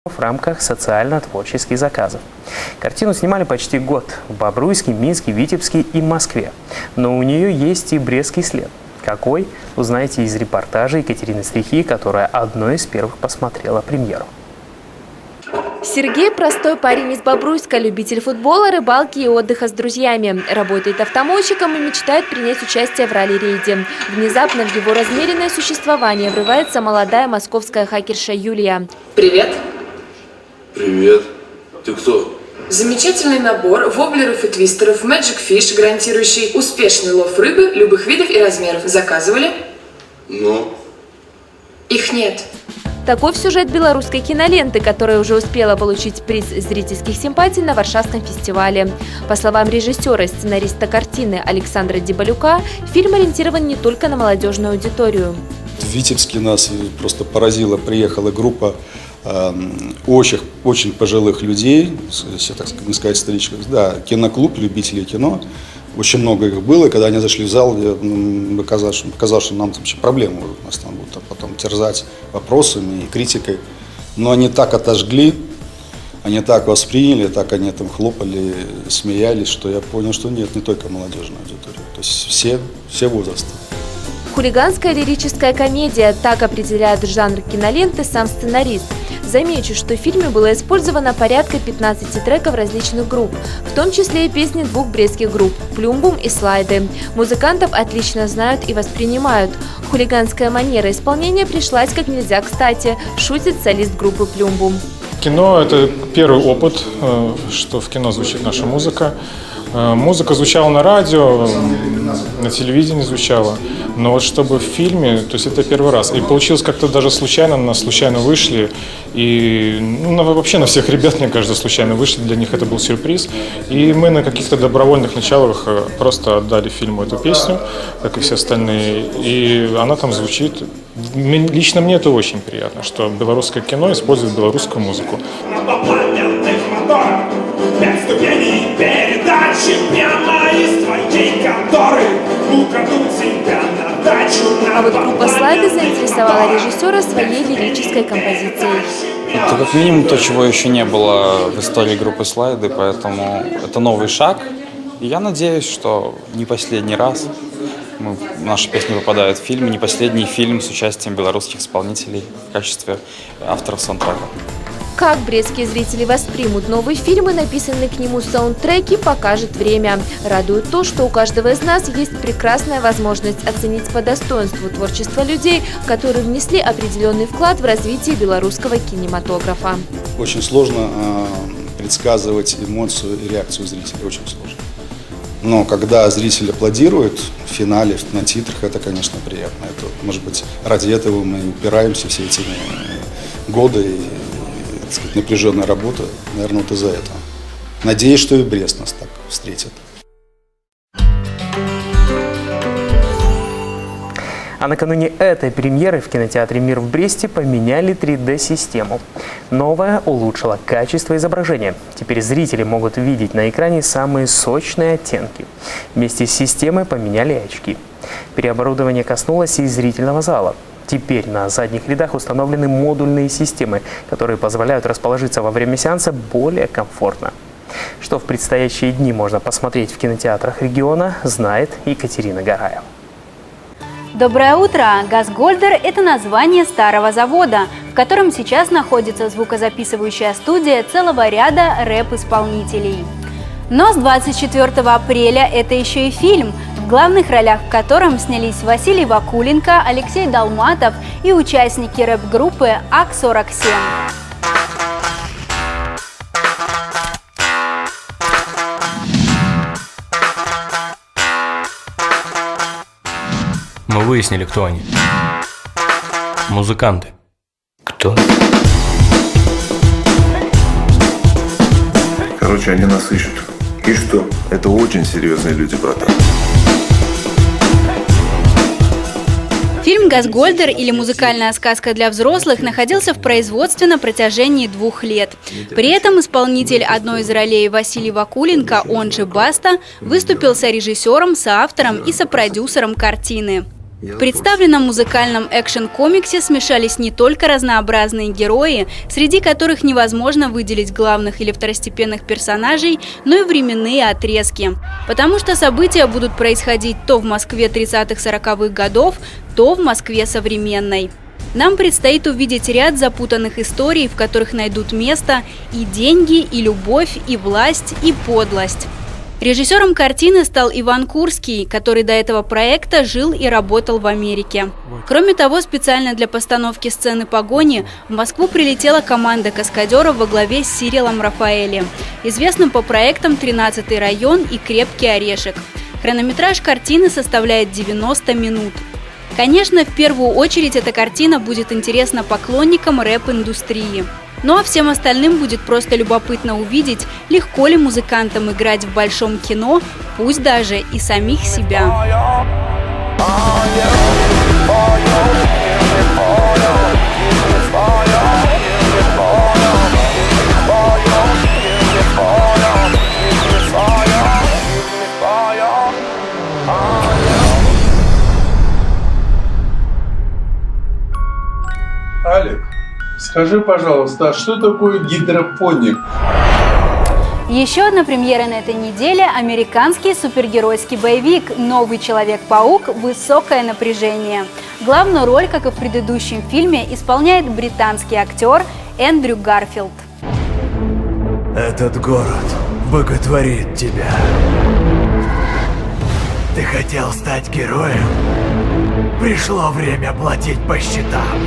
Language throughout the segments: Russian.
в рамках социально-творческих заказов. Картину снимали почти год в Бобруйске, Минске, Витебске и Москве. Но у нее есть и брестский след. Какой? Узнаете из репортажа Екатерины Стрихи, которая одной из первых посмотрела премьеру. Сергей – простой парень из Бобруйска, любитель футбола, рыбалки и отдыха с друзьями. Работает автомойщиком и мечтает принять участие в ралли-рейде. Внезапно в его размеренное существование врывается молодая московская хакерша Юлия. Привет. Привет. Ты кто? Замечательный набор воблеров и твистеров Magic Fish, гарантирующий успешный лов рыбы любых видов и размеров. Заказывали? Ну? Их нет. Таков сюжет белорусской киноленты, которая уже успела получить приз зрительских симпатий на Варшавском фестивале. По словам режиссера и сценариста картины Александра Дебалюка, фильм ориентирован не только на молодежную аудиторию. В Витебске нас просто поразила, приехала группа очень пожилых людей, если так сказать, старичков. Да, киноклуб любителей кино. Очень много их было, и когда они зашли в зал, показалось, что нам там вообще проблемы нас там будут потом терзать вопросами и критикой. Но они так отожгли, они так восприняли, так они там хлопали, смеялись, что я понял, что нет, не только молодежная аудитория, то есть все возрасты. Хулиганская лирическая комедия – так определяет жанр киноленты сам сценарист. Замечу, что в фильме было использовано порядка 15 треков различных групп, в том числе и песни двух брестских групп – «Плюмбум» и «Слайды». Музыкантов отлично знают и воспринимают. Хулиганская манера исполнения пришлась как нельзя кстати, шутит солист группы «Плюмбум». Кино – это первый опыт, что в кино звучит наша музыка. Музыка звучала на радио, на телевидении звучала, но вот чтобы в фильме, то есть это первый раз. И получилось как-то даже случайно, нас случайно вышли, и вообще на всех ребят, мне кажется, случайно вышли, для них это был сюрприз. И мы на каких-то добровольных началах просто отдали фильму эту песню, как и все остальные, и она там звучит. Лично мне это очень приятно, что белорусское кино использует белорусскую музыку. А вот группа «Слайды» заинтересовала режиссера своей лирической композицией. Это как минимум то, чего еще не было в истории группы «Слайды», поэтому это новый шаг. И я надеюсь, что не последний раз наши песни попадают в фильм, не последний фильм с участием белорусских исполнителей в качестве авторов саундтрека. Как брестские зрители воспримут новый фильм и написанные к нему саундтреки, покажет время. Радует то, что у каждого из нас есть прекрасная возможность оценить по достоинству творчество людей, которые внесли определенный вклад в развитие белорусского кинематографа. Очень сложно предсказывать эмоцию и реакцию зрителей, очень сложно. Но когда зритель аплодирует в финале, на титрах, это, конечно, приятно. Это, может быть, ради этого мы упираемся все эти годы и, так сказать, напряженная работа, наверное, вот из-за этого. Надеюсь, что и Брест нас так встретит. А накануне этой премьеры в кинотеатре «Мир» в Бресте поменяли 3D-систему. Новая улучшила качество изображения. Теперь зрители могут видеть на экране самые сочные оттенки. Вместе с системой поменяли очки. Переоборудование коснулось и зрительного зала. Теперь на задних рядах установлены модульные системы, которые позволяют расположиться во время сеанса более комфортно. Что в предстоящие дни можно посмотреть в кинотеатрах региона, знает Екатерина Гараева. Доброе утро! «Газгольдер» – это название старого завода, в котором сейчас находится звукозаписывающая студия целого ряда рэп-исполнителей. Но с 24 апреля это еще и фильм, в главных ролях в котором снялись Василий Вакуленко, Алексей Долматов и участники рэп-группы АК-47. Мы выяснили, кто они. Музыканты. Кто? Короче, они нас ищут. И что? Это очень серьезные люди, братан. Фильм «Газгольдер» или музыкальная сказка для взрослых находился в производстве на протяжении 2 лет. При этом исполнитель одной из ролей Василий Вакуленко, он же Баста, выступил сорежиссером, соавтором и сопродюсером картины. В представленном музыкальном экшн-комиксе смешались не только разнообразные герои, среди которых невозможно выделить главных или второстепенных персонажей, но и временные отрезки. Потому что события будут происходить то в Москве 30-40-х годов, то в Москве современной. Нам предстоит увидеть ряд запутанных историй, в которых найдут место и деньги, и любовь, и власть, и подлость. Режиссером картины стал Иван Курский, который до этого проекта жил и работал в Америке. Кроме того, специально для постановки сцены погони в Москву прилетела команда каскадеров во главе с Сирилом Рафаэли, известным по проектам «13-й район» и «Крепкий орешек». Хронометраж картины составляет 90 минут. Конечно, в первую очередь эта картина будет интересна поклонникам рэп-индустрии. Ну а всем остальным будет просто любопытно увидеть, легко ли музыкантам играть в большом кино, пусть даже и самих себя. Алик, скажи, пожалуйста, а что такое гидропоник? Еще одна премьера на этой неделе – американский супергеройский боевик «Новый Человек-паук. Высокое напряжение». Главную роль, как и в предыдущем фильме, исполняет британский актер Эндрю Гарфилд. Этот город боготворит тебя. Ты хотел стать героем? Пришло время платить по счетам.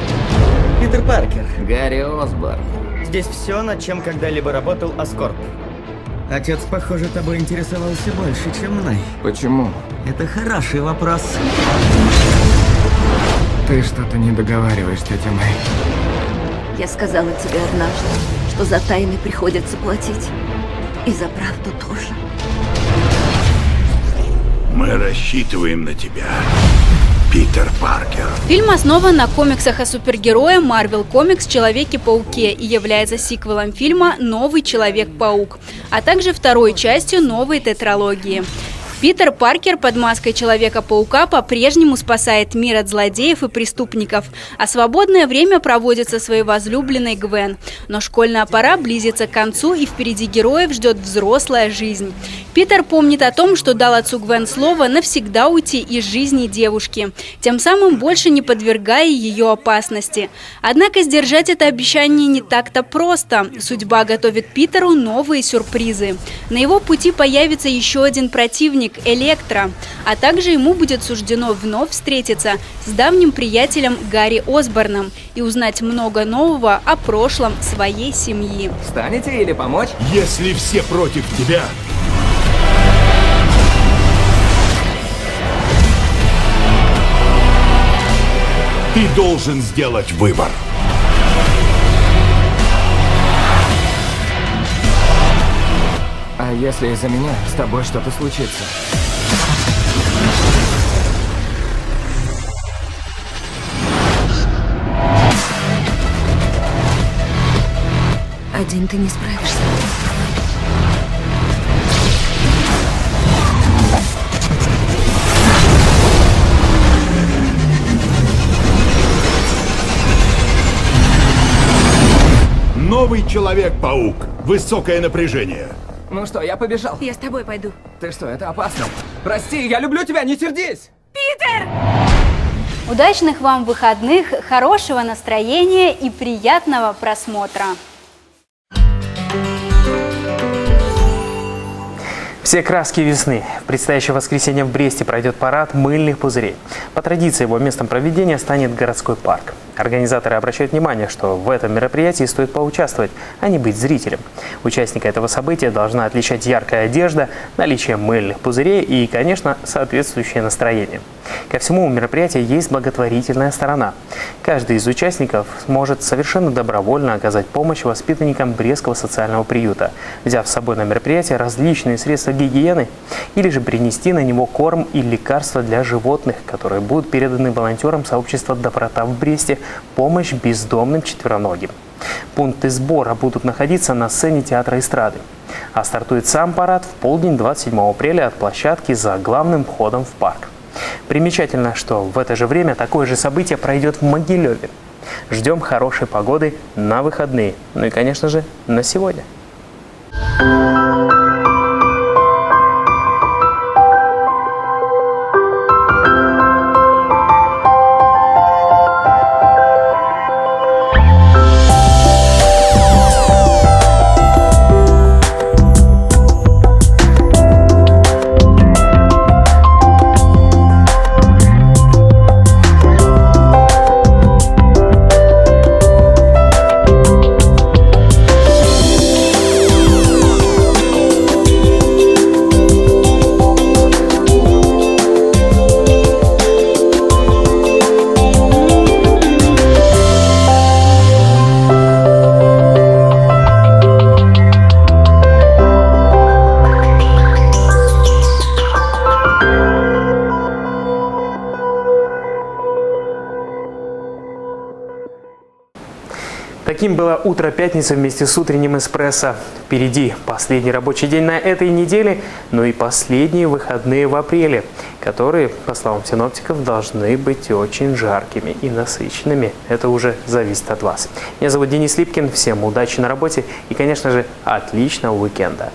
Питер Паркер, Гарри Осборн. Здесь все, над чем когда-либо работал Оскорб. Отец, похоже, тобой интересовался больше, чем мной. Почему? Это хороший вопрос. Ты что-то не договариваешь, тетя Мэй. Я сказала тебе однажды, что за тайны приходится платить. И за правду тоже. Мы рассчитываем на тебя, Питер Паркер. Фильм основан на комиксах о супергерое Marvel Comics «Человеке-пауке» и является сиквелом фильма «Новый Человек-паук», а также второй частью новой тетралогии. Питер Паркер под маской Человека-паука по-прежнему спасает мир от злодеев и преступников, а свободное время проводит со своей возлюбленной Гвен. Но школьная пора близится к концу, и впереди героев ждет взрослая жизнь. Питер помнит о том, что дал отцу Гвен слово навсегда уйти из жизни девушки, тем самым больше не подвергая ее опасности. Однако сдержать это обещание не так-то просто. Судьба готовит Питеру новые сюрпризы. На его пути появится еще один противник – Электро, а также ему будет суждено вновь встретиться с давним приятелем Гарри Осборном и узнать много нового о прошлом своей семьи. Встанете или помочь? Если все против тебя, ты должен сделать выбор. А если из-за меня с тобой что-то случится? Один ты не справишься. Новый Человек-паук. Высокое напряжение. Ну что, я побежал. Я с тобой пойду. Ты что, это опасно? Прости, я люблю тебя, не сердись! Питер! Удачных вам выходных, хорошего настроения и приятного просмотра! Все краски весны. В предстоящее воскресенье в Бресте пройдет парад мыльных пузырей. По традиции его местом проведения станет городской парк. Организаторы обращают внимание, что в этом мероприятии стоит поучаствовать, а не быть зрителем. Участника этого события должна отличать яркая одежда, наличие мыльных пузырей и, конечно, соответствующее настроение. Ко всему у мероприятия есть благотворительная сторона. Каждый из участников сможет совершенно добровольно оказать помощь воспитанникам Брестского социального приюта, взяв с собой на мероприятие различные средства гигиены или же принести на него корм и лекарства для животных, которые будут переданы волонтерам сообщества «Доброта в Бресте», помощь бездомным четвероногим. Пункты сбора будут находиться на сцене театра эстрады. А стартует сам парад в полдень 27 апреля от площадки за главным входом в парк. Примечательно, что в это же время такое же событие пройдет в Могилеве. Ждем хорошей погоды на выходные. Ну и, конечно же, на сегодня. Таким было утро пятницы вместе с утренним эспрессо. Впереди последний рабочий день на этой неделе, но и последние выходные в апреле, которые, по словам синоптиков, должны быть очень жаркими и насыщенными. Это уже зависит от вас. Меня зовут Денис Липкин. Всем удачи на работе и, конечно же, отличного уикенда.